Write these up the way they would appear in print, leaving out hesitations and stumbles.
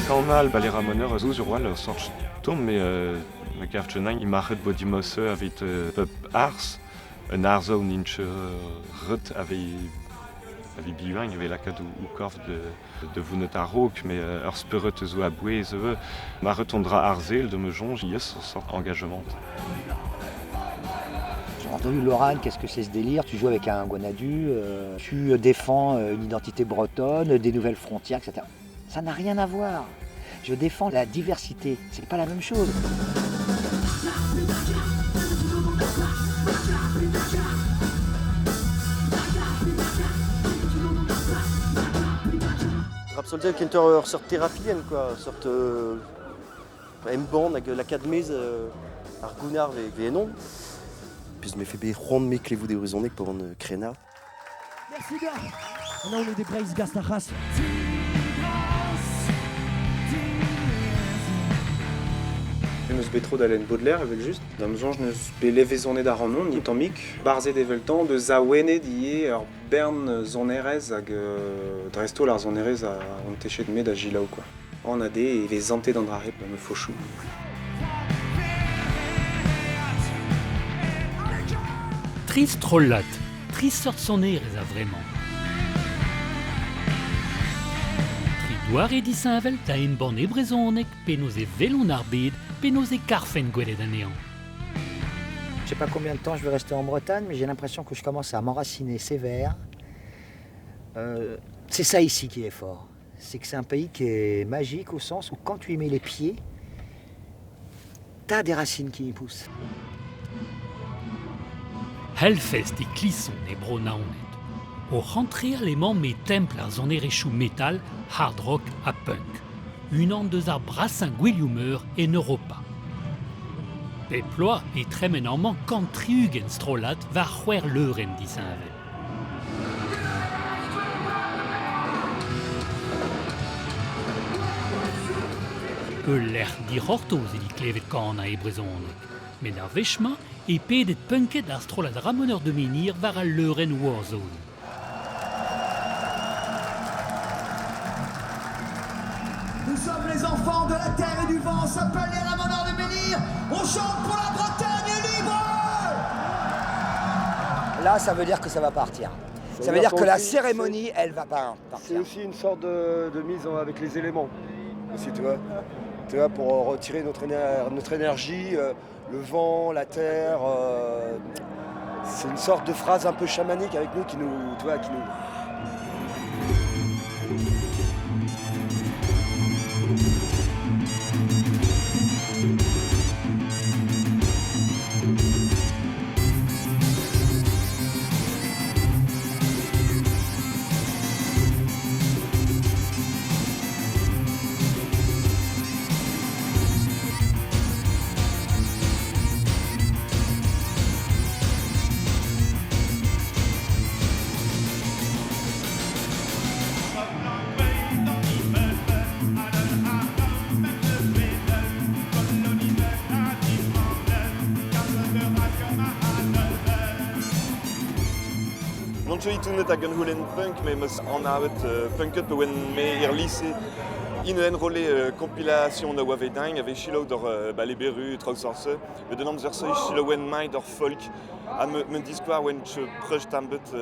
Canal, les ramoneurs, eux, sur leur sorte tombe, mais le Gavchenin, il m'arrête body mosse avec ars, un arzo ou ninche rut avec bilan, il y avait la cadou ou corf de vous notarok, mais leur spirit zo à boué, ma retondra arzel de me jonge, il y a ce sort engagement. J'ai entendu l'oral, qu'est-ce que c'est ce délire? Tu joues avec un guanadu, tu défends une identité bretonne, des nouvelles frontières, etc. Ça n'a rien à voir. Je défends la diversité, c'est pas la même chose. Rapsoltel qui est une sorte thérapien, quoi, une sorte M-band avec la cadmèse, Argunard et non. Puis je me fais bien rond mes clés vous des horizons pour une créna. Merci bien. On a des braces Gastaras. Neus betro d'Alain Baudelaire, avec juste. Dans je neus beleve zoned ar anon, ni tamik, barzet eveltan de zaouene die ur bern zonerez hag dresto lar zonerez a ontechet med a gilaou, quoi. On a des les zanté dans drarep me fauchou. Trist trollat, trist sort sonerez a vraiment. Tridoar e disavel ta en ban ebrezonek penaos e velon ar bed, penaos e karfen gwelet anean. Je sais pas combien de temps je vais rester en Bretagne, mais j'ai l'impression que je commence à m'enraciner sévère. C'est ça ici qui est fort. C'est que c'est un pays qui est magique au sens où quand tu y mets les pieds, t'as des racines qui y poussent. Hellfest e klisson e bronaonet. O rentré allemand met temple ar zonerechou metal, hard rock a punk. Une an deus ar brassin gwilioumer en Europa. Pe ploa e tremen amman kantriugen strolat var c'hwer leuren disavel. L'air dirortoz e di klevet kan a ebrezonek. Men ar vechma e pedet punket ar strolat ramoneur de menhir var al leuren Warzone. Nous sommes les enfants de la terre et du vent, on s'appelle les ramoneurs de menhir. On chante pour la Bretagne libre. Là, ça veut dire que ça va partir. Ça veut dire que la cérémonie, elle va pas partir. C'est aussi une sorte de mise avec les éléments, aussi, tu vois, pour retirer notre énergie, le vent, la terre. C'est une sorte de phrase un peu chamanique avec nous qui nous. Non zo itonet hag un holen punk, mais meus an avet punket pe oen me ir lycée. In enrolé compilation da wavedaing avec chilo d'or les trausorse, mais de namzer so chilo wen mai d'or folk a me discours wen che proj tambet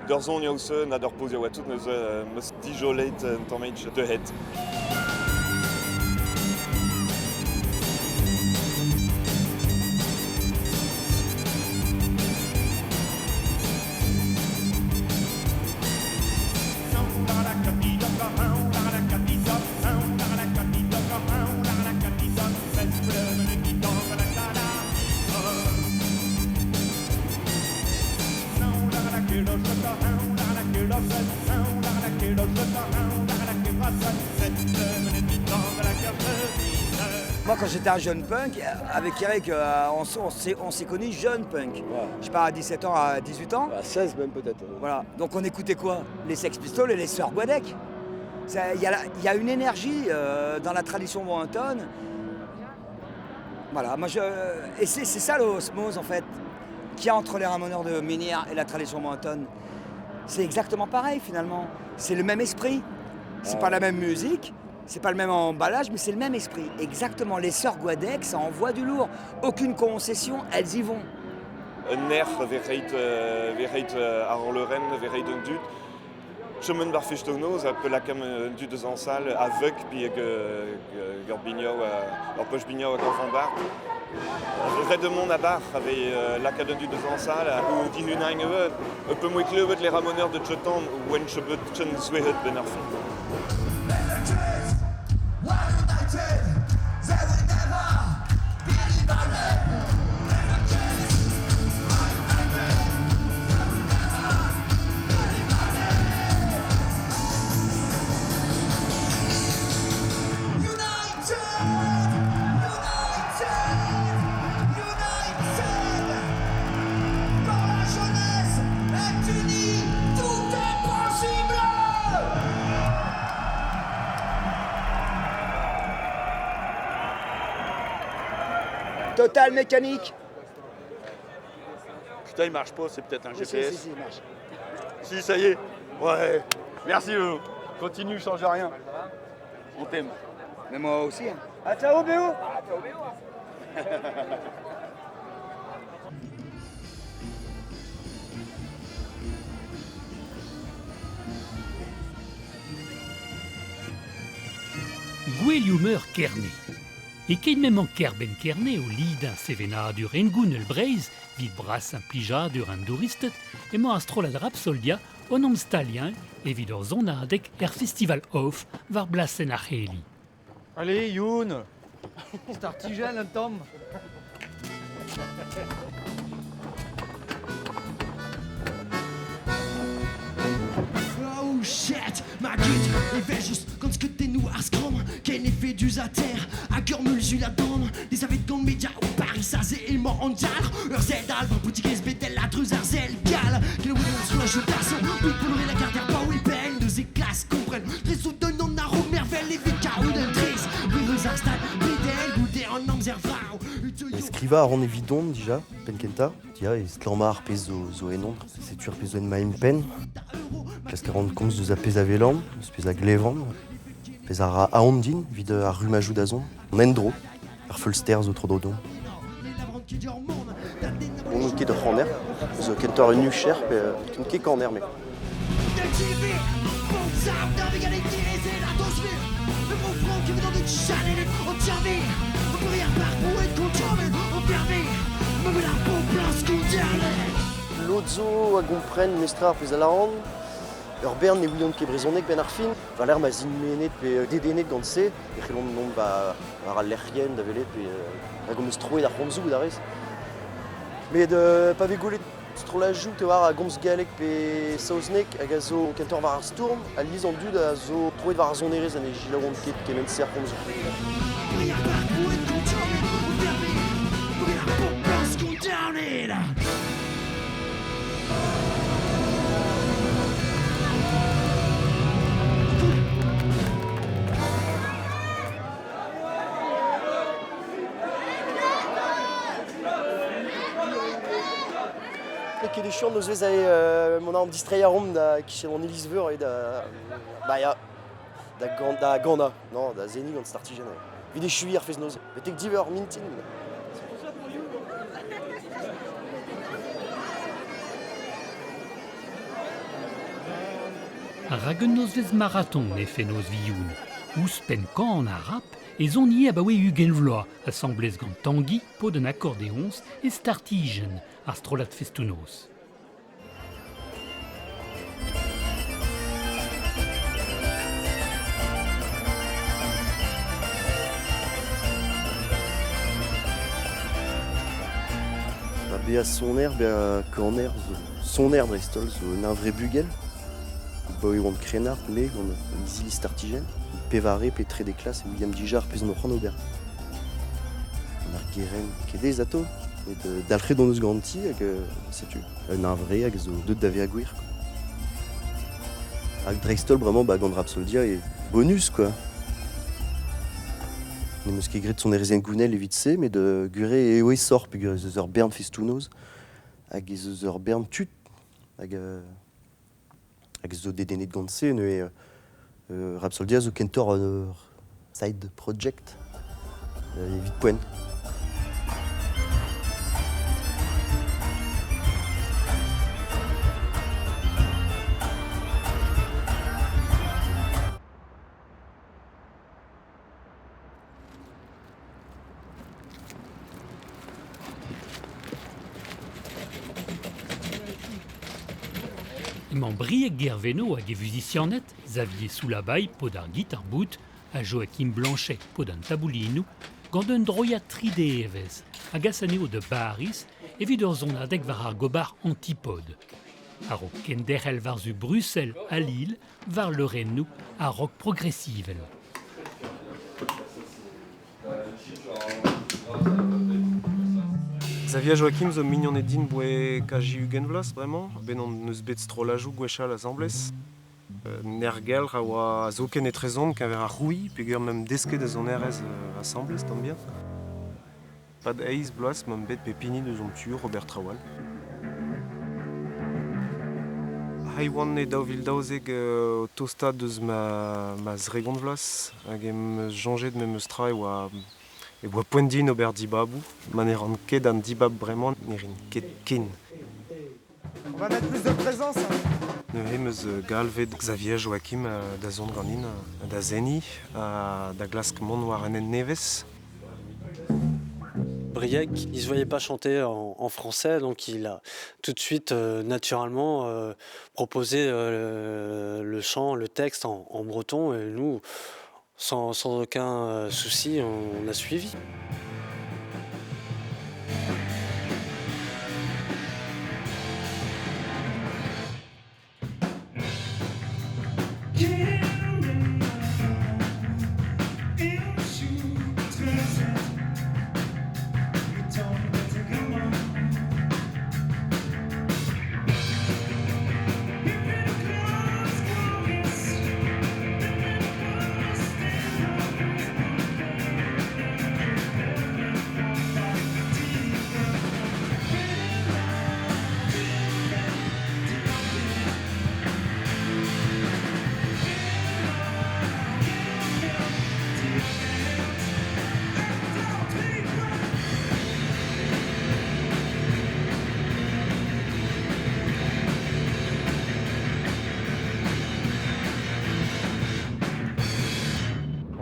d'or zon yaouse na d'or posio wa tout meus dijolet tammage de het. Moi, quand j'étais un jeune punk, avec Eric, on s'est connus jeunes punk. Ouais. Je sais pas, à 17 ans, à 18 ans. À 16 même peut-être. Voilà. Donc on écoutait quoi? Les Sex Pistols et les Sœurs Guadec. Il y a une énergie dans la tradition bretonne. Voilà. Et c'est ça l'osmose, en fait, qu'il y a entre les ramoneurs de menhir et la tradition bretonne. C'est exactement pareil, finalement. C'est le même esprit. C'est pas la même musique, C'est pas le même emballage, mais c'est le même esprit. Exactement, les sœurs Guadec, ça envoie du lourd. Aucune concession, elles y vont. Een nerf verheit Arleren, verheit un dud. Chemin bar fistonoz, appel akam un dud eus ansal, avek, puis gant bignau, ar poch bignau a gant bar. Red de mon abar, avait lakad un dud eus ansal, ou dihunaing evet, peu moins kleuvet les ramoneurs de Tchetan, ou en chebet chen zouehet ben ar fin. Total mécanique. Putain, il marche pas, c'est peut-être un Si, GPS. si, il marche. Si, ça y est. Ouais. Merci, Lolo. Continue, change rien. On t'aime. Mais moi aussi. Hein. Ah, ciao, Béo. Gwelioumer Kerne. Et ket même en kerben Kerne au lid un sevena dur engoun el breiz, vid bras un plija dur un douristet, et moi astrolad rapsoldia, on am stalien, et vid ur zonadek festival off var blasen ar heli. Allez, Youn. C'est artisan, un tom. Oh shit, ma gut, ich will just ganz gut den nur als Kram, kein effet du Zater, a Gürmülsü la donne, des avec dans Media ou Paris, ça c'est immer en jar, Urzel d'Alba, boutique SBT, la truse Arzel, Gal, qui le Williams sur la jotation, oui, pour le la carte, pas oui, peine, deux classes comprennent, les sous de non à merveille, les VK ou d'un tris, oui, nous installe, Bidel, goûter en homme zervao. Skriva a ran evidon dija, penkenta, dia e stlamar pez zo enon, setur pez en maim pen, klask a ran komz deus a pez a velam, eus pez a glevan, pez a aondin, vid a rumajou da zon, an endro, ar fulster zo tro dodon. On ket ur c'haner, zo kentor un nucher, pe ken ket kaner me. Lodzo a gompren mestra ar pez a laran, ur bern ne ouion ket brezonek ben ar fin, valer ma zin menet pe dedenet gant se, e c'hellon non ba ar lerrien da velet pe a gomz troet ar romzou da rez. Met pa ve golet strolajou te war a gomz galek pe saoznek hag a zo kentor var ar stourm, a liz an dud a zo troet var ar zonerez an e jilaouan ket kemen ser romzou. Ket e chant eus vez mon arm distreiñ rom da kichel an Elisveur et da Ganda, non, da Zeni gant startigen. Vid e chuier fez noz. Betek diver mintin. Ragen noz vez marathon e fe noz vioun. Ous pen kan a rap, e zon ie abaoe ugen vloa, assemblez gant tangi, pod an accordéons e startigen, ar strolat festounoz. Be a soner, be a kaner, soner Bristol, zo un vre bugel. Ba e oant krenart, me gant izili startigen. Pevare, pe tre de klas, e William Dijar, pez an oc'han ober. An ar geren kedez ato, et d'alc'hed an eus ganti, hag setu, un vre hag zo deud da ve a gwir. Hag Bristol, bremañ, gant Rapsoldia, e bonus, quoi. Ne meus ket gret son erezen gounel evit se, met de gure e oe sor pe gure eus ur bern festounoz, hag eus ur bern tut, hag zo dedenet gant se, ne Rapsoldia zo kentor side project, evit poent. Emañ brieg gerveno hag e vuzicionet, Xavier Soulabaille pod ar guitarbout, a Joachim Blanchet pod an taboulinou, gant un droiad 3D evez, hag asaneo de Baris, evit ur zonadeg war ar gobar antipode. A rok kenderel varzu Bruxelles a Lille, var leurennou a rock progressivel. Xavier Joachim zo mignon din boe kaji ugen vlas, vraiment. Ben on neus bet strolajou gwechal a zamblez. Nergel ra oa zoken etrezon kaver a rouy, peogwir mem desket a zon erez a zamblez, tamm bien. Pad eiz bloaz mem bet pepini de zon tu Robert Trawal. Haiwan e daouvil daouzeg o tostad eus ma zregont vlas, hag em jonget mem eus tra e boa poendin ober dibabou. Man e ran ket an dibab bremañ, ne rin ket ken. On va mettre plus de présence. Ne hemmeus galvet Xavier Joachim da zon ganin, da zeni, da glask mont war an en nevez. Brieg, il ne se voyait pas chanter en français, donc il a tout de suite, naturellement, proposé le chant, le texte en breton, et nous, sans aucun souci, on a suivi.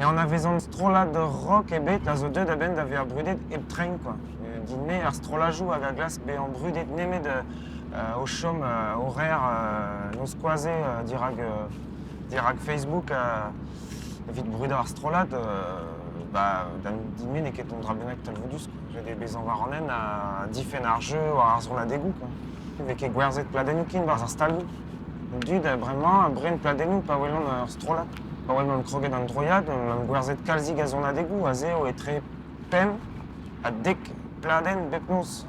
Et on avait un strolad de rock et bet a zo deud a ben d'avez brudet et train quoi. Dîner ar strolajou hag a glas be an brudet nemet au chom horaire nos skoaze dirag Facebook evit brudet ar strolad dan dime ne ket on dra benak talvodus. J'ai des bezan war anen a difen ar jeu war ar zonadegou quoi. Vek e gwerzet pladenoukin war ar stalou. Dud vraiment bren pladenou pa welon ar strolad. Pa oa m'am kroget an droiad, m'am gwerzet kalzig a zonadegou, a zeo e tre pem, a dek pladen bepnous.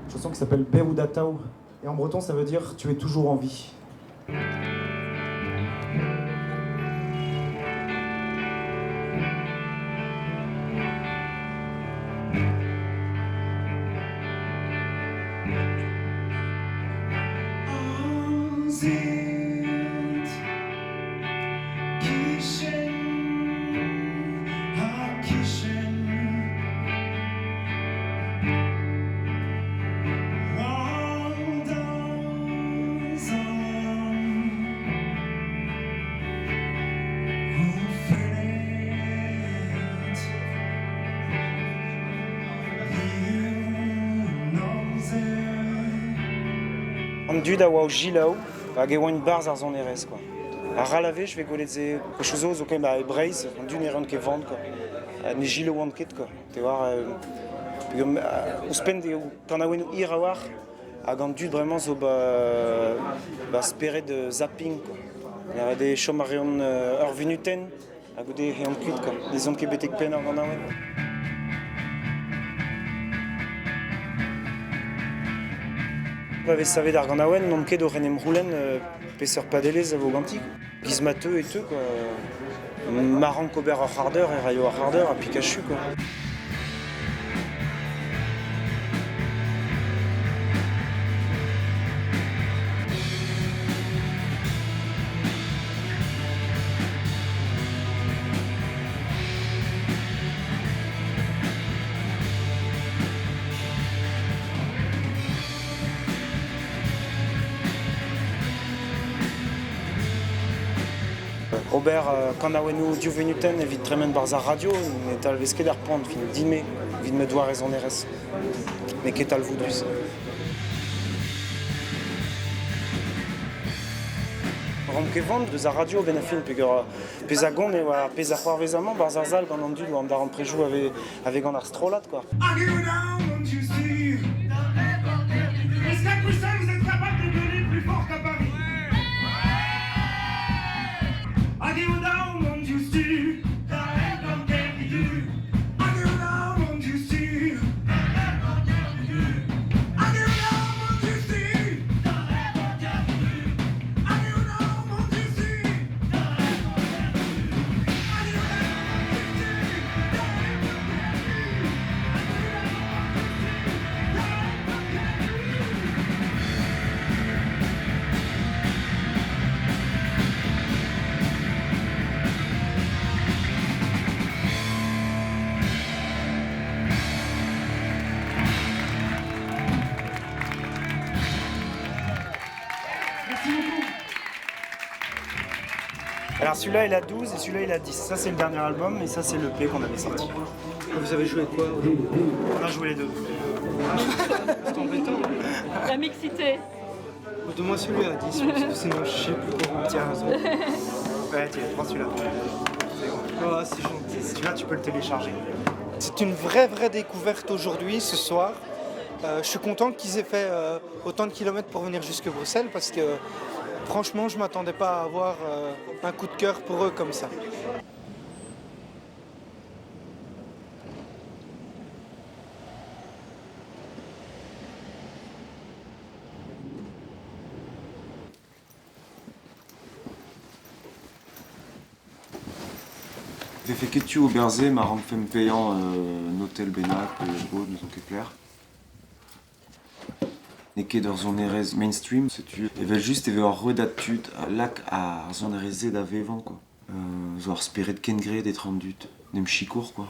Chanson qui s'appelle Berouda Tao, et en breton ça veut dire tu es toujours en vie. An dud a oa o jilao, hag e oa un barz ar zon erez, quoi. A ralave, je vais golet ze chozo zo kem a e breiz, an dud ne ran ket vant, quoi. Ne jilao an ket, quoi. Te war, o spend eo, tan a oen o ir a war, hag an dud bremañ zo speret de zapping, quoi. Ya de chom a reon ur venuten, hag o de an kuit, quoi. De zon ket betek pen ar gant a oen. Pavez savet ar gant aouen, n'on ket o renem roulen peseur padelez a vo ganti. Gizmateu et teu, quoi. Marran kober ar c'hardeur, e raio ar c'hardeur, a Pikachu, quoi. Robert Kanawenu Juvenuten evit tremen barza radio, ne tal vesket ar pont vin dime, vin me doa rezon erez. Ne ket al voudus. Rom ket vant deus ar radio ben a fin pez a gont e oa pez a c'hoar vezamant barza zal gant an dud oa am dar an prejou ave gant ar strolat, quoi. Est-ce qu'à Bruxelles, vous êtes capable de gueuler plus fort qu'à Paris? Alors celui-là il a 12 et celui-là il a 10. Ça c'est le dernier album et ça c'est l'EP qu'on avait sorti. Vous avez joué quoi? On a joué les deux. C'est embêtant. La mixité. Donne-moi celui à 10, parce que sinon je sais plus comment. Tiens, raison. Ouais, tiens, prends celui-là. Oh, c'est gentil. Celui-là tu peux le télécharger. C'est une vraie découverte aujourd'hui, ce soir. Je suis content qu'ils aient fait autant de kilomètres pour venir jusque Bruxelles parce que franchement, je ne m'attendais pas à avoir un coup de cœur pour eux comme ça. J'ai fait ketu au Berzé, ma rang femme payant Notel Benak, Baud, nous ont Kepler. Neke d'ur zon erez mainstream, setu. Evel just eve ur redattud lak a zon erez zed a vevan, quoi. Zo ar speret kengre d'etre an dut. Nem chikour, quoi.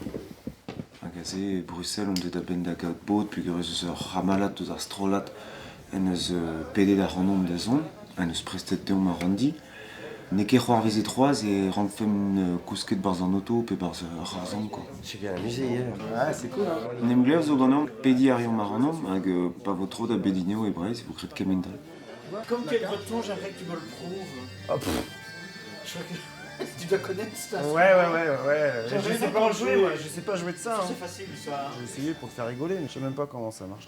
Hag a ze, Bruxelles, on deud a ben da gaout baud, pug ur eus ur ramalat eus ar strolat en eus pedet ar renom da zon, en eus prestet deom ar randi. Neke c'hoar veze troaz e rang fem kousket barz an auto pe barz ar arzan, quoi. J'ai bien amusé hier. Ouais, c'est cool, hein. Nem glev zo ganon pedi arion mar an om, hag pa vo tro da bedineo e breiz, vo kret kemendal. Comme tu es breton, j'aimerais que tu me le prouves. Ah, Je crois que tu dois connaître ça. Ouais. Je sais pas en jouer, moi. Je sais pas jouer de ça. C'est facile, ça. J'ai essayé pour te faire rigoler, mais je sais même pas comment ça marche.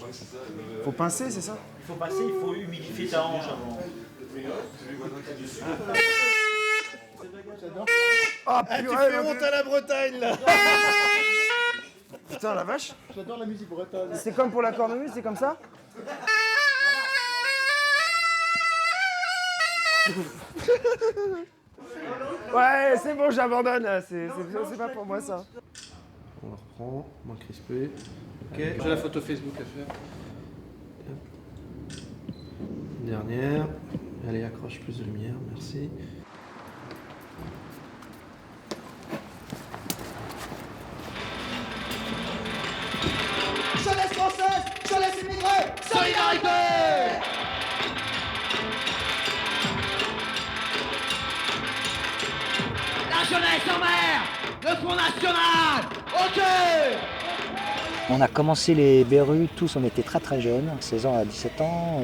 Faut pincer, c'est ça? Il faut passer, il faut humidifier ta hanche avant. Ah, tu fais honte à la Bretagne, là. Putain, la vache. J'adore la musique bretonne. C'est comme pour la cornemuse, c'est comme ça? Ouais, c'est bon, j'abandonne. C'est pas pour moi, ça. On la reprend, moins crispé. Ok, j'ai la photo Facebook à faire. Une dernière. Allez, accroche plus de lumière, merci. Jeunesse française, jeunesse immigrée, solidarité! La jeunesse en mer, le Front National, ok! On a commencé les Berus, tous on était très jeunes, 16 ans à 17 ans,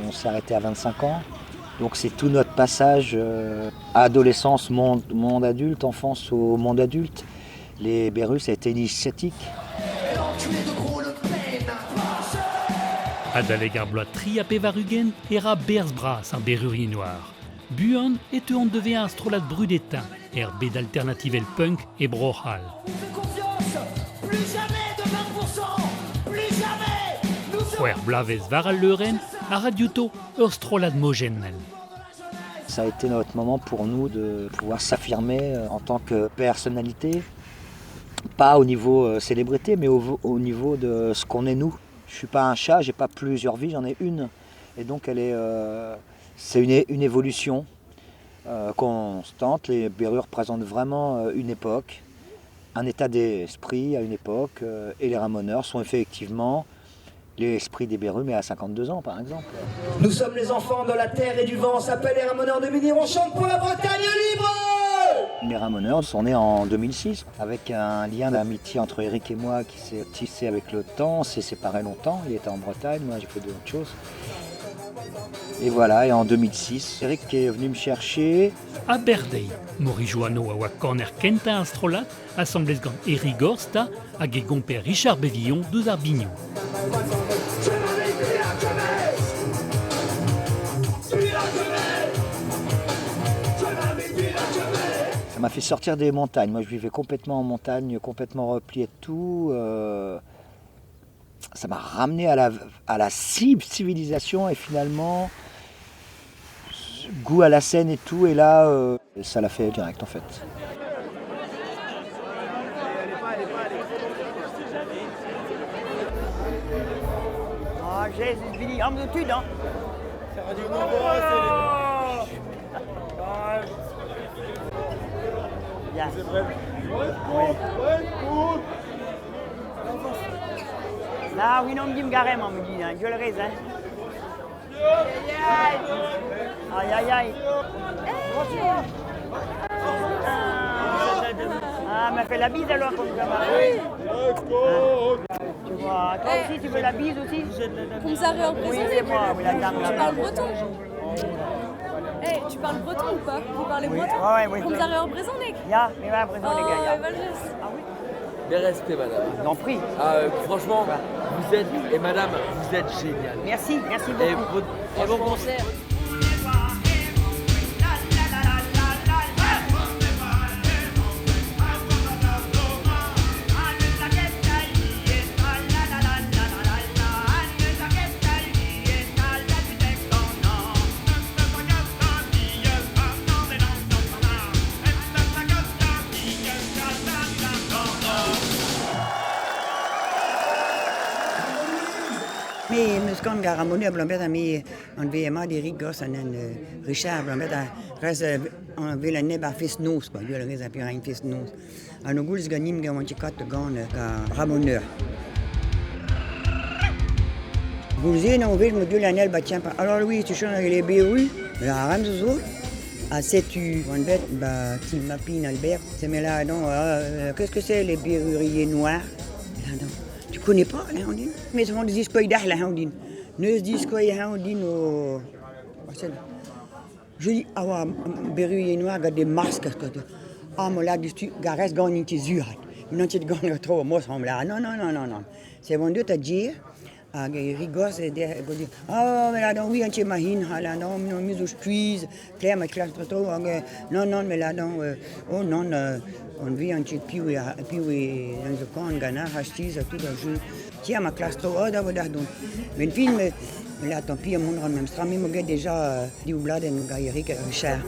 on s'est arrêté à 25 ans. Donc c'est tout notre passage adolescence, monde adulte, enfance au monde adulte. Les Berus, ça a été initiatique. Adaleg bloa tri a pevarugen era berzbras ar berurien noir. Buan et on devait un strolat brudetin, bed alternative punk et brohal. Plus jamais de 20%, plus jamais! Ouer blavez var al leuren, a radiouto ur strolat mogennel. Ça a été notre moment pour nous de pouvoir s'affirmer en tant que personnalité, pas au niveau célébrité, mais au niveau de ce qu'on est nous. Je suis pas un chat, j'ai pas plusieurs vies, j'en ai une. Et donc c'est une évolution constante. Les Berus représentent vraiment une époque, un état d'esprit à une époque. Et les Ramoneurs sont effectivement l'esprit des Berus, mais à 52 ans par exemple. Nous sommes les enfants de la terre et du vent, on s'appelle les Ramoneurs de Menhir, on chante pour la Bretagne libre! Les Ramoneurs sont nés en 2006 avec un lien d'amitié entre Eric et moi qui s'est tissé avec le temps. On s'est séparés longtemps, il était en Bretagne, moi j'ai fait d'autres choses. Et voilà, et en 2006, Eric est venu me chercher. A Berdei, mori joano a oa corner kenta astrolat, assemblez gant Eric Gorsta, hag e gomper Richard Bevillon deus ar bignou. Ça m'a fait sortir des montagnes. Moi, je vivais complètement en montagne, complètement replié de tout. Ça m'a ramené à la civilisation et finalement, goût à la scène et tout. Et là, ça l'a fait direct en fait. Ah, Jésus, Billy, homme d'études, hein. C'est Radio Nova, c'est Bien. C'est vrai. Là, oui, non, me dit me garer, moi, me dit, hein. Dieu le reste, hein. Aïe, aïe, aïe. Ah, m'a fait la bise alors, comme ça. Tu vois, toi aussi, tu veux la bise aussi? Comme ça, Oui, c'est moi, oui, la dame là. Tu parles breton? Tu parles breton ou pas? Vous parlez breton? Ouais, oui. Comme ça, représentez? Ya, mais va représenter les gars. Ah oui. Des respects, madame. J'en prie. Franchement, vous êtes, et madame, vous êtes génial. Merci, merci beaucoup. Et bon concert. Mais muskan garamoni blambet ami on VMA d'Eric Goss en Richard blambet reste on veut la neba fils nous quoi il le reste un fils nous on gouls ganim ga monti kat gan ka ramoneur vous y non veut me dire la nel bah tiens pas alors oui tu chantes les BU la ramzo à 7U on bête bah qui m'apine Albert c'est mais là non qu'est-ce que c'est les berruriers noirs tu connais pas la Houndine? Mais on dit quoi il a la Houndine? Ne dis quoi il a Houndine au. Je dis ah berruyer noir garde des masques ah moi là tu gares gagner tes yeux non tu gagnes trop moi semble là non c'est bon Dieu t'a dit à rigos et ah mais là non oui tu imagines là non nous je puise clair ma classe trop non mais là non oh non on vit un petit peu dans le camp Ghana hastis tout le jeu tiens ma classe trop oh d'abord donc mais film là tant pis mon rend même stram me déjà du blad en Eric Richard.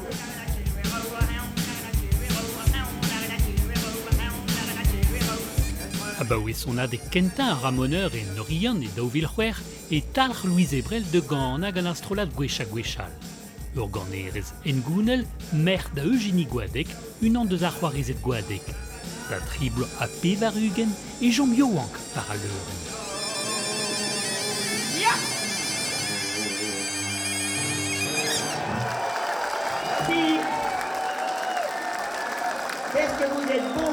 Ah bah oui, on a des Quentin Ramoneur et Norian et Dauvilhuer et Talr Louise Ebrel de Gant à Galastrola de Guécha-Guéchal. Urganerez Ngounel, mère de Eugénie Guadec, une an de Zarroirizet Guadec. La trible à Pévarugen et Jean Biowank par l'heure. Qu'est-ce que vous êtes beau!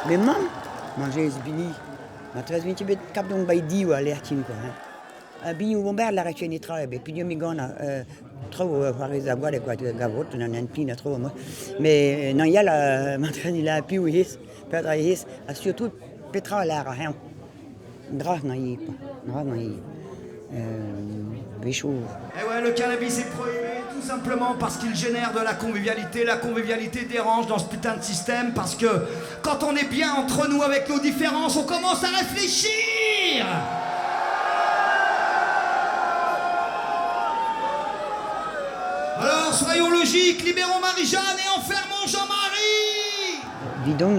Mais maman, manger ce bini, ma 13 minutes de cap donc baidi ou à l'airtin quoi. Bini ou bomber la région est très bien. Puis Dieu m'y gagne trop par les avoirs de quoi de gavot, on en a une pine trop moi. Mais non il y a la maintenant il a puis oui, Petra is, surtout Petra là rien. Grave naïf, grave naïf. Béchou. Eh ouais, le cannabis est prohibé tout simplement parce qu'il génère de la convivialité. La convivialité dérange dans ce putain de système parce que quand on est bien entre nous avec nos différences, on commence à réfléchir. Alors soyons logiques, libérons Marie-Jeanne et enfermons Jean-Marie. Dis donc,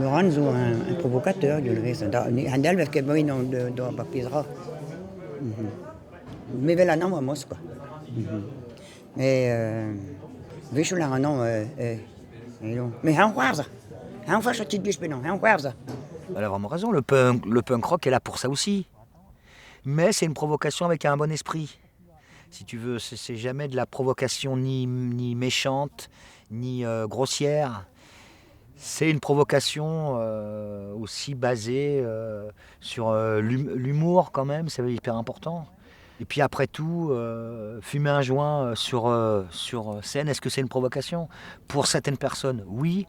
Lorenzo, un provocateur, je le reste. Handel, parce que bon, il doit pas pisera. Mais là, non, moi, quoi. Mais, je là, non, mais on voit ça. On voit ça, petite biche, mais non, on voit ça. Elle a vraiment raison, le punk rock est là pour ça aussi. Mais c'est une provocation avec un bon esprit. Si tu veux, c'est jamais de la provocation ni méchante, ni grossière. C'est une provocation aussi basée sur l'humour quand même, c'est hyper important. Et puis après tout, fumer un joint sur scène, est-ce que c'est une provocation? Pour certaines personnes, oui.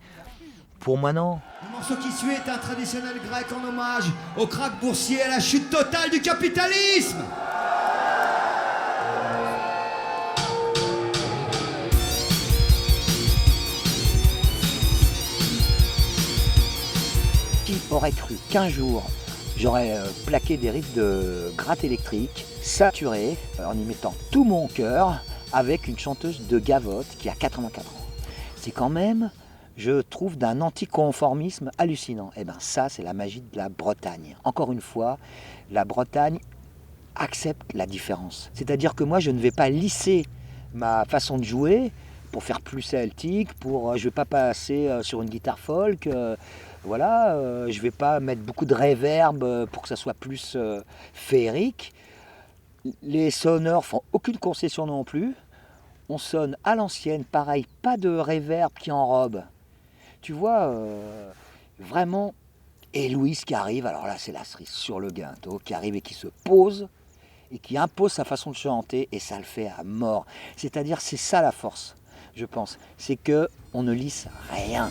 Pour moi, non. Le morceau qui suit est un traditionnel grec en hommage au krach boursier et à la chute totale du capitalisme. Qui aurait cru qu'un jour, j'aurais plaqué des riffs de gratte électrique, saturés, en y mettant tout mon cœur, avec une chanteuse de gavotte qui a 84 ans. C'est quand même, je trouve, d'un anticonformisme hallucinant. Et bien ça, c'est la magie de la Bretagne. Encore une fois, la Bretagne accepte la différence. C'est-à-dire que moi, je ne vais pas lisser ma façon de jouer pour faire plus celtique, je ne vais pas passer sur une guitare folk, voilà, je ne vais pas mettre beaucoup de reverb pour que ça soit plus féerique. Les sonneurs font aucune concession non plus. On sonne à l'ancienne, pareil, pas de reverb qui enrobe. Tu vois, vraiment, et Louise qui arrive, alors là c'est la cerise sur le gâteau, qui arrive et qui se pose, et qui impose sa façon de chanter, et ça le fait à mort. C'est-à-dire, c'est ça la force, je pense, c'est qu'on ne lisse rien.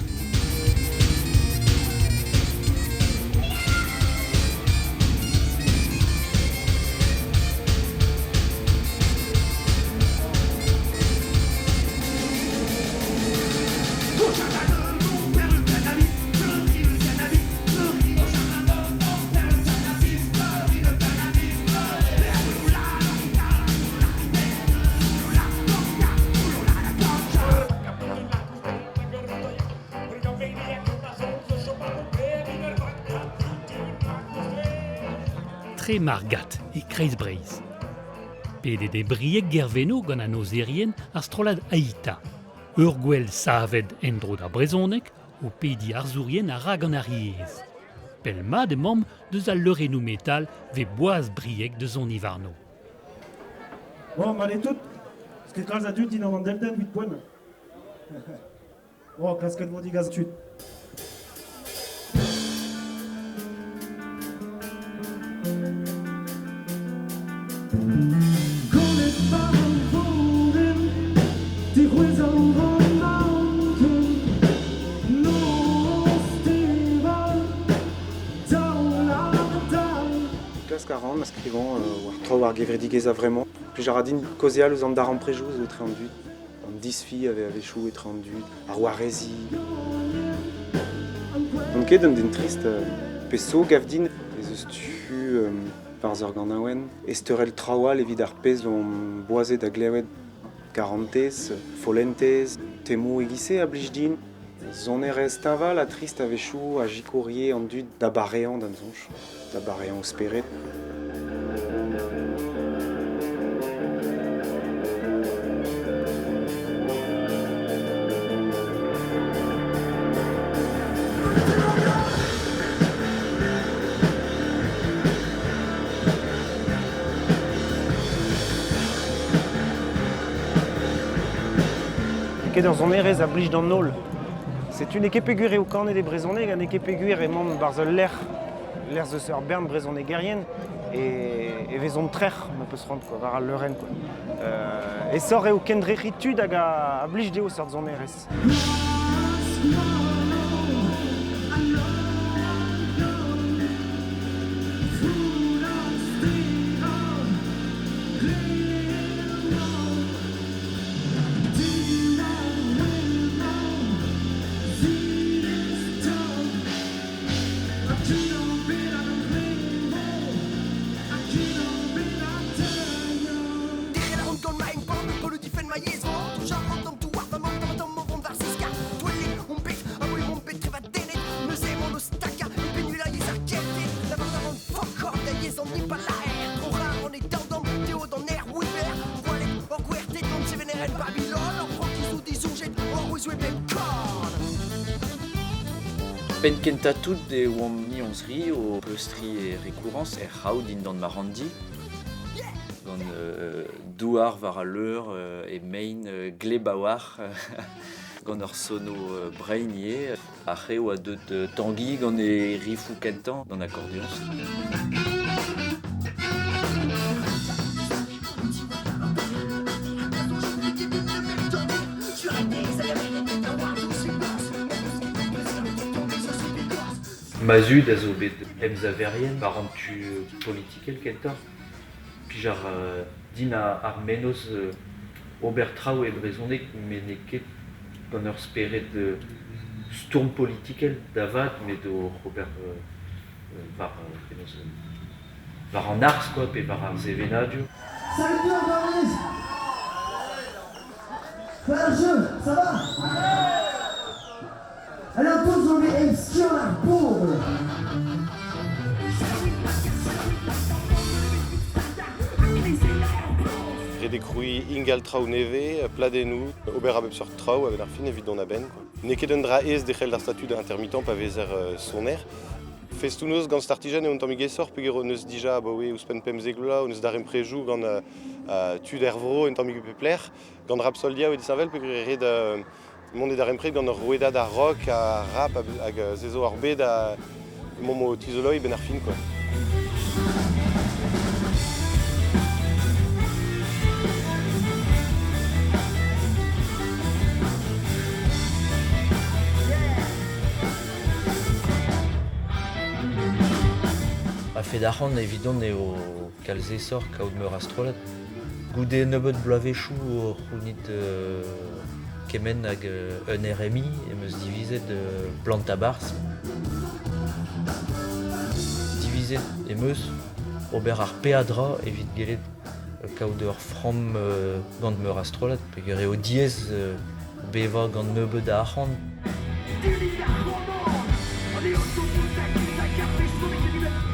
Tre margat e kreiz breiz. Pedet e brieg gerveno gant an ozerien ar strolad aita. Ur gwell savet endro da brezonek o pedi arzourien a ra gant ar yez. Pel mat e mamm deus al leurennoù metal ve boaz brieg de zon ivarno. Bon, allez tout. Parce que quand adultes, ils n'ont pas 8 points. Bon, qu'est-ce que vous dites, gaz tude? Classe 40, ma skrivant, war tro war gevredigez a vraiment. Plus jaradin kozial ouz an daran prejouz o tre an dud. An 10 filles avait chou et tre an dud. Ar war rezi. Donc ket den trist peso gavdin ez eus tu par ur gant aouen. Esterel traoal evit ar pez on boazet da glewet 40ez, folentez, temo egise a blij din. Zonerez taval a trist ave chou a jikorier an dud da barean d'an zonch. Da barean o speret. Ket ur zonerez a blij d'an nol. C'est une équipe au camp des Brésonnais, une équipe et membre Barzel l'air de ur bern Brésonnais guerrien et vaison de trer, on peut se rendre quoi, vers Lorraine quoi. Et sort et au kendreritude à blij deo sort zonerez. Penkentatout de oam ni onzri o peustri e rekourans raout din d'an marandi. gant douar war a leur e main glebawar gant ur sono brainier. Après oa deut tangi gant e rifou kentan d'an accordions. Mazud a zo bet emzaverien par an tu politikel kentor. Pijar din ar menos obertrao e brezhonek men ket gant ur speret stourm politikel davad met o Robert var an ars quoi, pe var ar zevenadio. Salut bien, Paris. Faire le jeu, ça va? Allez, on pose, on met MC en la bourre. Redekroui ingal trao neve, pladenou, ober abeb sur trao, avec un fin évident à ben. Nekeden dra ez dechel d'ar statut d'intermittent pa vezer soner. Festounos gant startijan e on tammigesor, pegero neus dija, bah oui, ouspen pemzeglola, ou neus darem prejou gant tud ervro en tammigu pepler, gant rapsoldia ou edisavel, pegero red monde darem prej gant ur roeda da rock, a rap, hag zezo ar bet a momo tizoloi ben ar fin, quoi. Fe d'arran evidon eo kalzesor kaout meur astrolat. Goude nebeut blavechou o c'hounit kemen hag un RMI emeus divizet planta bars. Divizet emeus ober ar peadra evit gelet kaout ur fram gant meur astrolat. Peger eo diez beva gant nebeut da arran.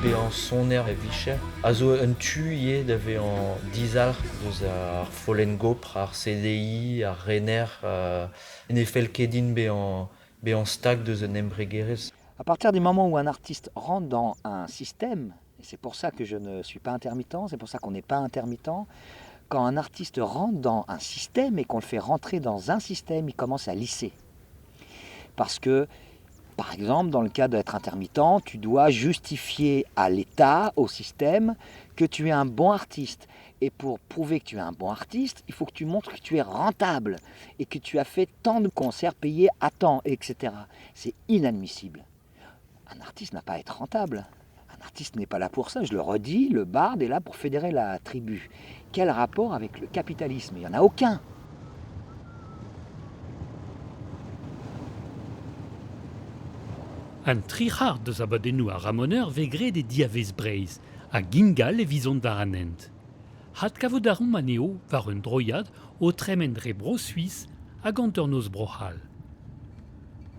Be an soner e vicher. A zo un tu ie d'ave an dizal deus ar follen gopr, ar CDI, ar Renner, ne fel kedin be an stag deus un embregerez. À partir du moment où un artiste rentre dans un système, et c'est pour ça que je ne suis pas intermittent, c'est pour ça qu'on n'est pas intermittent, quand un artiste rentre dans un système et qu'on le fait rentrer dans un système, il commence à lisser. Parce que par exemple, dans le cas d'être intermittent, tu dois justifier à l'État, au système, que tu es un bon artiste. Et pour prouver que tu es un bon artiste, il faut que tu montres que tu es rentable et que tu as fait tant de concerts payés à temps, etc. C'est inadmissible. Un artiste n'a pas à être rentable. Un artiste n'est pas là pour ça. Je le redis, le barde est là pour fédérer la tribu. Quel rapport avec le capitalisme? Il n'y en a aucun. An trihar deus abadennoù a ramoneur vegret e diavez breiz, a gingal e vizont war anent. Had kavodarum aneo war un droiad o tremendre bro suisse a gant ur noz brohal.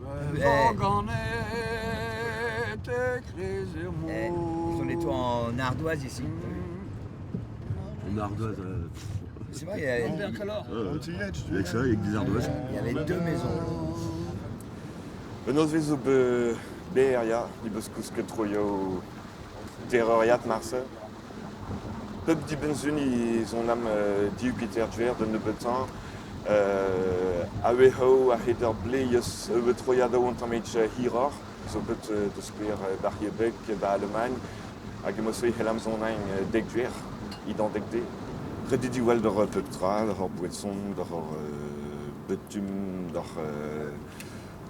Ils ont les toits en ardoise ici. En ardoise. C'est vrai, il y a avec ça, avec des ardoises. Il y avait deux maisons. Nos vezo beria, libus kusket troyo terroriat marse. Peup di benzun ils ont nam diu Peter Dwer de nebetan. Aweho a heder bleius troya da on tamage hirar. So peut de speer barriebek ba Allemagne. Hag mosoi helam zonain dek Dwer, idan dek de. Redidi wal der peutra, der boetson, der betum, der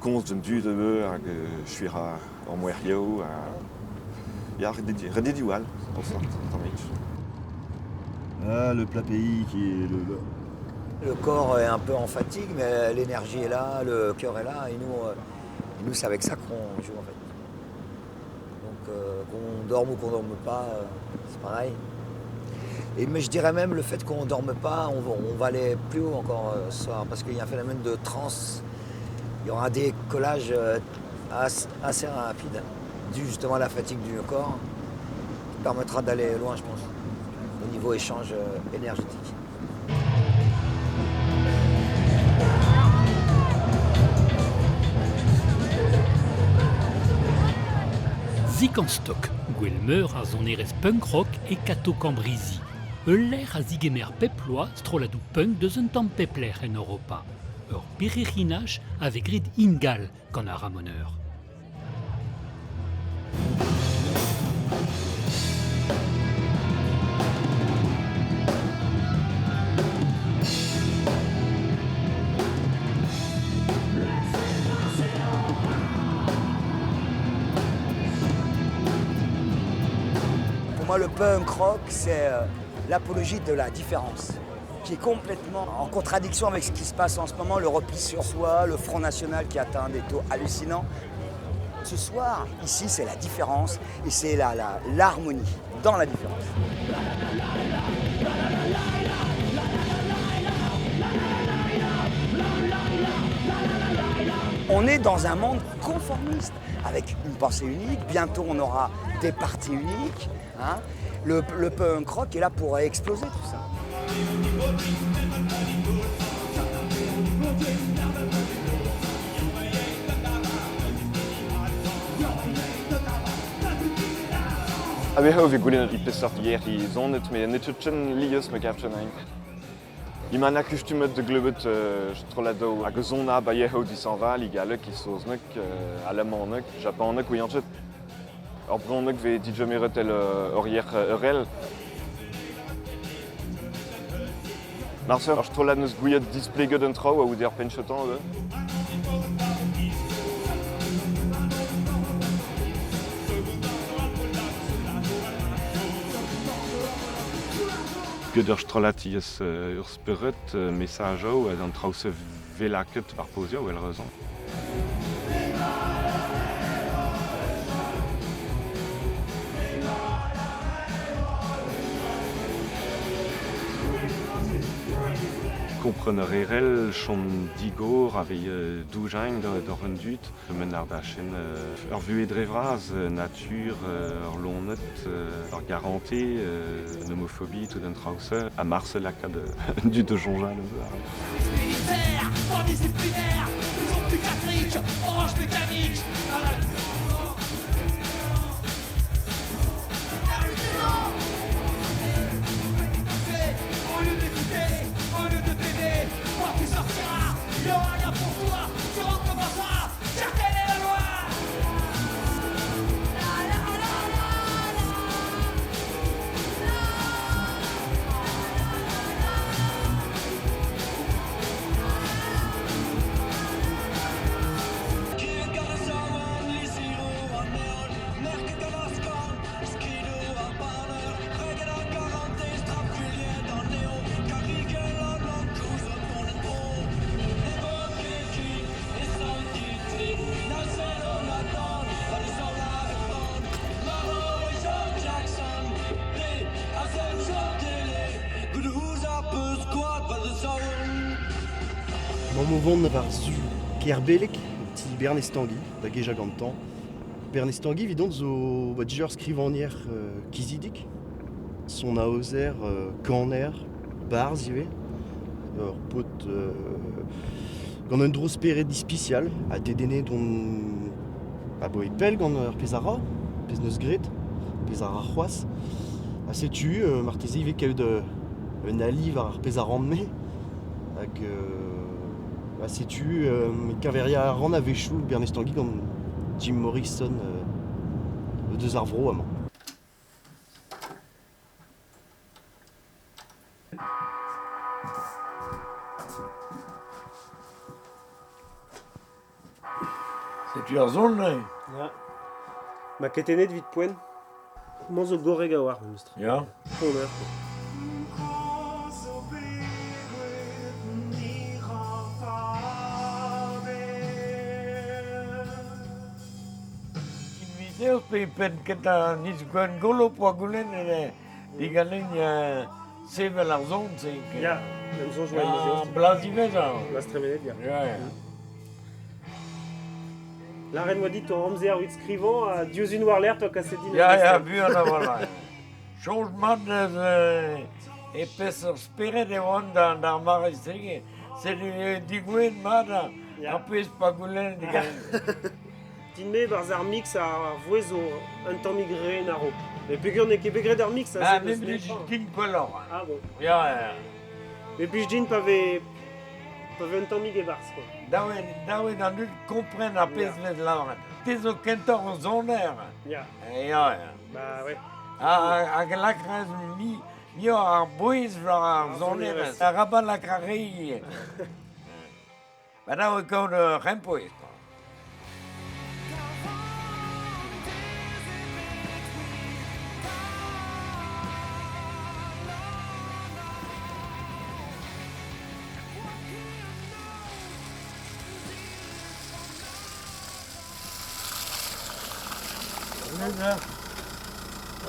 Konst den dude hag chuira an moerio ya redidi wal pour ça Ah, le plat pays qui est Le corps est un peu en fatigue, mais l'énergie est là, le cœur est là, et nous c'est avec ça qu'on joue en fait. Donc qu'on dorme ou qu'on dorme pas, c'est pareil. Mais je dirais même le fait qu'on dorme pas, on va aller plus haut encore ce soir, parce qu'il y a un phénomène de transe. Il y aura des collages assez rapides, dû justement à la fatigue du corps, qui permettra d'aller loin, je pense, au niveau échange énergétique. Zik an stok, gwell meur a zonerez punk rock e kato kambrizi. L'air a zigemer peploa stroladu punk deus un tamm pepler en Europa. Ur peregrinaj avec grid ingal gant a ramoneur. Pour moi, le punk rock, c'est l'apologie de la différence, qui est complètement en contradiction avec ce qui se passe en ce moment, le repli sur soi, le Front National qui atteint des taux hallucinants. Ce soir, ici, c'est la différence et c'est l'harmonie dans la différence. On est dans un monde conformiste, avec une pensée unique. Bientôt, on aura des partis uniques. Hein. Le punk rock est là pour exploser tout ça. We goulen I pesort hier I zonet, mais netutchen lius me gavchen ein. I man akustumet de glebet strolado a gezona ba yeho di sanval, I galek, I soznek, alemanek, japanek, ou yanchet. Or bronek ve di jameret orier eurel. Marcer, ar strolad neus gouillet displeget un trao a ou der penchetan, Göder strolatius ur spirit messaggio an trause velaket var posio el raison. Comprenerel chom digor avec doujaing d'or un dut, men ar da chen ur vuet drevraz, nature, ur lonet, ur garanté, homophobie tout d'un trause, à Marcelac un dut de jonjal. Militaire, bandits disciplinaires, ils ont plus catrique, orange mécanique. Au lieu d'écouter, au lieu de t'aider, quand tu sortiras, il n'y aura rien pour toi, tu recommenceras, car telle est la loi. Mamovon var zu kerbelek ti Bernestangui, da geja gantan. Bernestangui vidon zo dijer skrivanier kizidik. Son aozer kaner, barz ive. Ur pot gant un dros peret dispicial, a dedene don a bo e pel gant ur pezara, pez neus gret, pezara c'hoaz. A setu, marteze ive kaout un ali var ar pezara me, hag sais-tu, Caveria ran a vechou Bernestangui gant Jim Morrison deus ar vro amañ. C'est ur zon, là. Ja. Ma ketenet vit poen. Man zo goreg a war, mustre. Ja. Homer. Deus pe pen keta nis gwen golo poa gulen di galen sevel ar zon, Ja, même zo joa a blaziveza. La stremenet, ja. Ja. La reine dit ton Ramsey wit skrivant a diouz un war l'air to kassedin. Ja, bu an voilà. Changement e pes ur speret e oan d'ar maristege. Se digwen mat a pes pa gulen di galen. Dinme barz ar mix a vouezo un tamm migré naro. Et puis on est Québécois d'Armix, ça Ah, c'est même les din color. Ah bon. Ja. Et puis je dis pas un temps mis bars quoi. Dawe dan nu comprennent à pes met lavar. T'es au kentor aux zoner. Ja. Ja. Bah ouais. A gelakras mi ar boiz ar zoner. A rabat la crari. Bah dawe kon rempoez.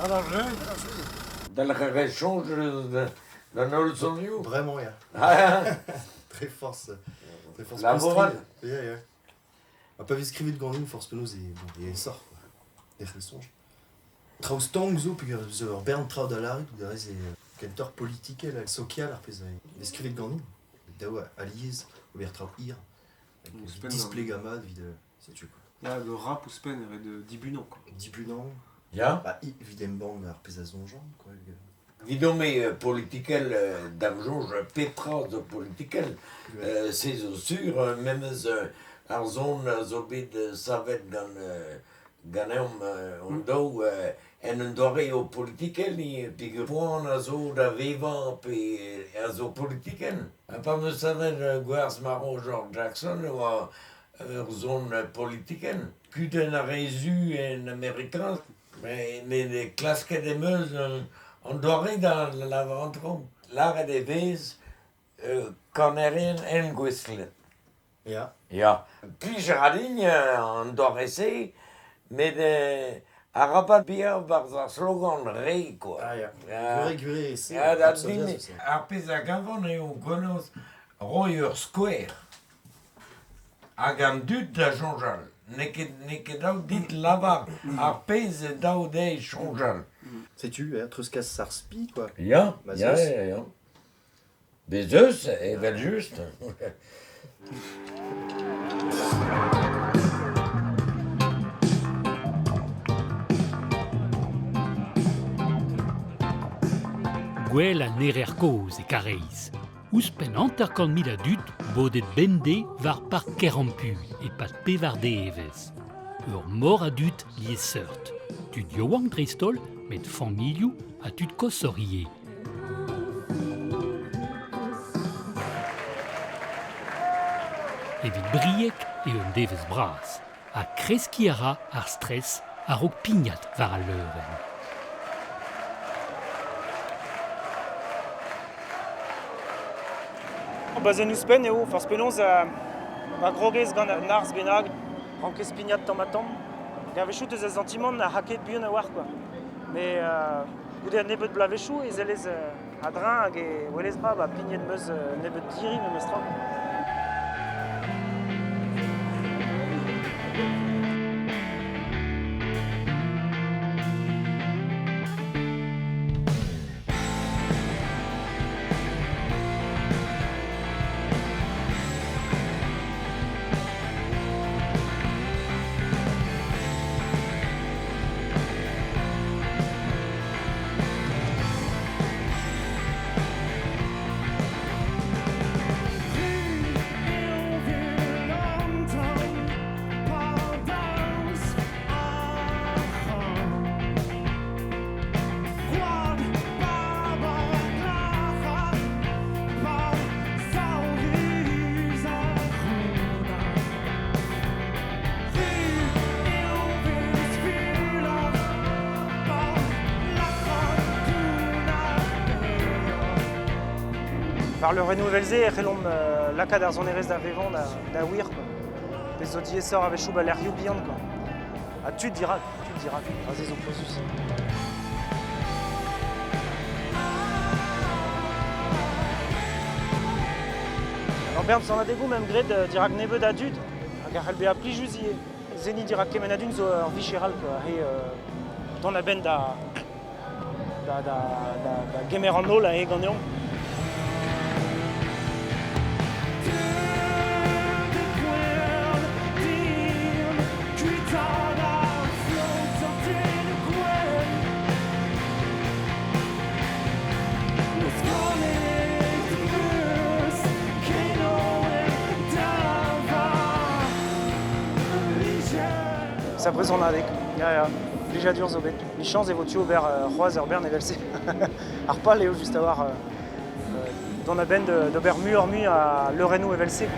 Alors, dans la réchange de nos sonios. Vraiment, ja. Ah, Très force. La morale. Ja. Maar pas skrivet gant force penaos e sort. E c'helsonj. Traoù stang zo, puis ur bern traoù da larit, ou derez kentor politikel, social ar pez e skrivet gant daou aliez, ober traoù ir. Display gamad, vid, sais-tu quoi. Là, le rap ou spen de Dibunan, quoi. Dibunan. Ja. Bah, évidemment, ar pez a zonjan, quoi. Vidome politikel damjonj petra zo politikel. C'est sûr, même ar zone zo bet savet ganem ondo en un doare o politikel ni pig poan a zo da veva pe a zo politikel. A pa me savet gwars marron George Jackson ou ur zone politikel. Kuten a rezu en amerikan, mais les classes de meuse on doare dans la ventron. Là, des vez, canérien en gwistle. Ja. Ja. Puis Géraldine, on doare essayer, mais a rabat bien par un slogan rei, quoi. Ah, ja. Gure, c'est... Ja, dat ding, ar pez a gavon eo gonoz Royer Square. Hag an dud da jonjal. Neket daou dit lavar ar pez daou dei jonjal. Sais-tu, Truskas Sarspi, quoi. Ja. Bezeus, vel just. Gwell a nerer koz e kareiz. Ouspen anterkan mil a dud bodet bende var par kerampu e pat pevarde evez. Ur mor a dud liez seurt. Tud yoang dristol met familioù a tud kosorie. Evit briek e un devez bras. A kreskiara ar stress a rog pignat var al leuren. Bazen ouspen eo, force penons a grogez gant ar nars benag, rankez pignat tammatam. Gavechou eus a sentiment a haket buan a war, quoi. Mais goude a nebet blavechou ez elez a drin hag e welez bra ba pignet meus nebet diri me meus tra. Par le renouvelze e c'hellom lakad ar zonerez da vevant da wir, quoi. Bez o diesor ave chou ba l'air bihan, quoi. A tud dirak, razez zo pozus. Alors Bern s'en a degou même gred dirak nebe da dud, hag ar c'hell be a pli juzie. Zeni dirak kemen a dun zo ur vicheral, quoi. He don a ben da gemer an nol a e gant eon. Ça brezonadek. Ja. Lijadur zobet. Michans et votu ober roaz bern evelse. Arpa Léo juste avoir dans la bande d'ober mu à Loreno evelse.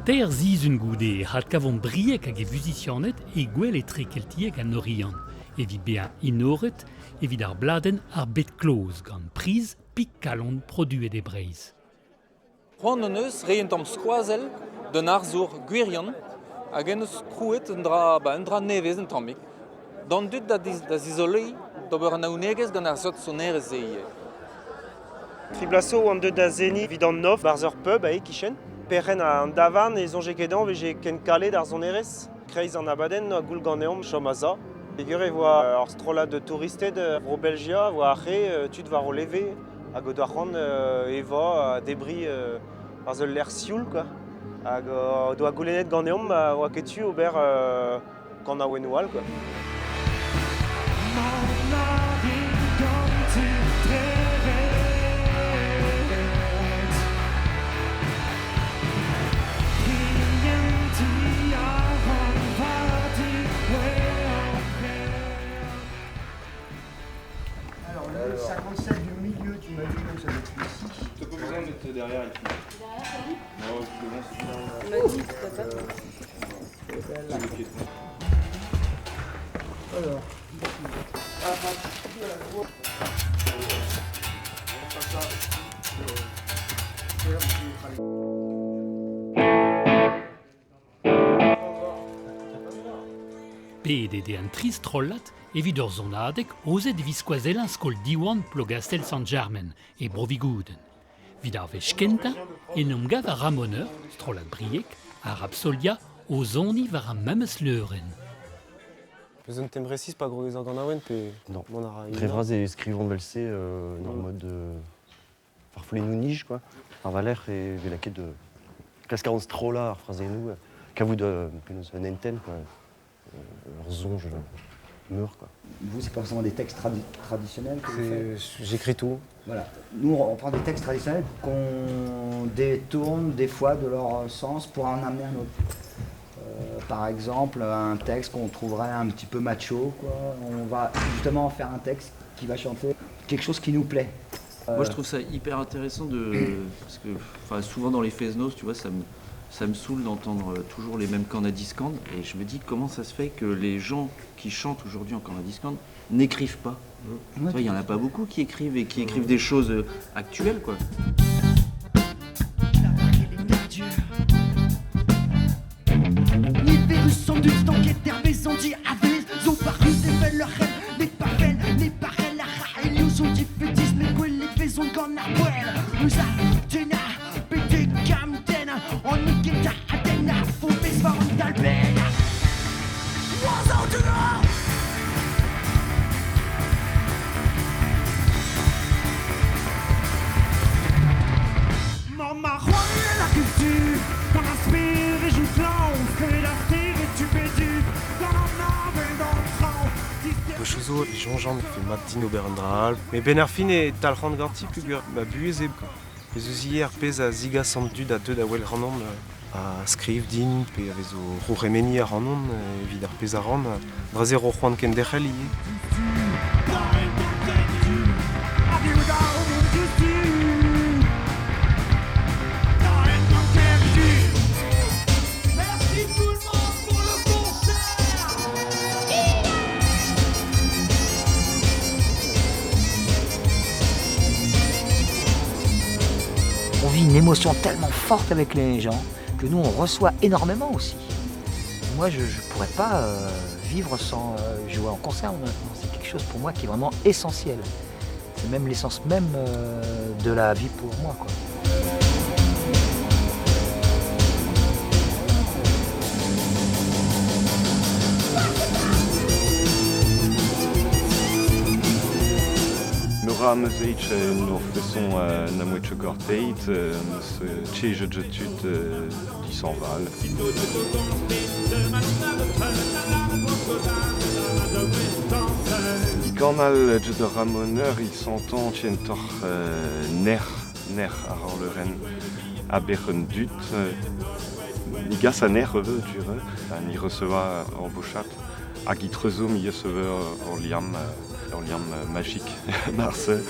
Der zizun goude hat kavon briek hag e vuzicionet e gwell e trekeltiek an orian. Evit beañ inoret, evit ar bladen ar bet kloz gant priz pik kalon produet e breiz. C'hoant an eus reient am skoazel d'un arzour gwirion hag en eus krouet un dra nevez en tammik. Dan dut da zizolei d'ober an aounegez gant ar zot sonerez eie. Triblasso an deud da zeni vid an nov barzer pub a ekichen. Perren an davan e zonje kedan veze ken kalet ar zonerez. Kreiz an abaden a goul gant eom chom a za. Pegur e voa ar strola de touristed vro Belgia, voa arre tud var o leve hag o doarc'han eva debris ar zeul l'er sioul, quoi. Hag o doa goulennet gant eom oa ketu ober gant a wenoual, quoi. Alors, le 57 du milieu, tu m'as dit que ça va être ici. T'as pas besoin d'être derrière, il faut. Non, c'est bon, c'est bien. On m'a dit, t'as pas. Alors. Pedet e an triz trollat evit ur zonadek ozet e viskoazel an skol diwan plogastel Sant Germain e brovigouden. Vid ar vez kenta en om gav a ramoneur, strollat briek, ar absolia o zoni war an memes leuren. Peus un tembresiz pa grogezan gant aouen pe... Non. Mon ara Grevraz e skrivon velse en mode farfolenou nij, quoi. Ar valer e velaket de klaskar an strola ar frazenou, kavout penaos un enten, quoi. Leur zonge meur, quoi. Vous, c'est pas forcément des textes traditionnels que vous faites. J'écris tout. Voilà. Nous, on prend des textes traditionnels qu'on détourne des fois de leur sens pour en amener un autre. Par exemple, un texte qu'on trouverait un petit peu macho, quoi. On va justement faire un texte qui va chanter quelque chose qui nous plaît. Moi, je trouve ça hyper intéressant parce que souvent dans les Fesnos, tu vois, ça me saoule d'entendre toujours les mêmes canadiscandes et je me dis comment ça se fait que les gens qui chantent aujourd'hui en canadiscande n'écrivent pas. Tu vois, il n'y en a pas beaucoup qui écrivent et qui écrivent des choses actuelles, quoi. Les virus sont du stanket d'herbes ont dit avis, ont paru des belles rêves, les pavelles, les parelles, la ra, et nous ont dit fétis, mais quoi les faisons qu'on a well, nous a tena, pété camden, on y quitta Athéna, faut baiser par un talben. Was out to know? Mamma, Juan, la culture, qu'on inspire et joue clown, fait la tire et tu pédu, dans la nave et dans le train. Bochuzo, Jean-Jean fait Martin Oberendral. Mais Benerfin et Talrand Ganti, Pugur, ma buez et les usiers pèse à Ziga Samdu da deux da wel ranon à Scrive din, pe avec au Remeni à ranon, évidemment pèse à ran, Brazer au Juan Kenderel y On vit une émotion tellement forte avec les gens que nous, on reçoit énormément aussi. Moi, je ne pourrais pas vivre sans jouer en concert maintenant. C'est quelque chose pour moi qui est vraiment essentiel. C'est même l'essence même de la vie pour moi, quoi. Nora Amezeit nos faisons na moitié gorteit, ce tchège de tut d'Issanval. Ganal de Ramoneur, il s'entend tientor ner à Rolleren à Berendut. Il gasse à ner dure, il receva en bouchat, à Guitrezoum, il receva en liam magique, Marseille.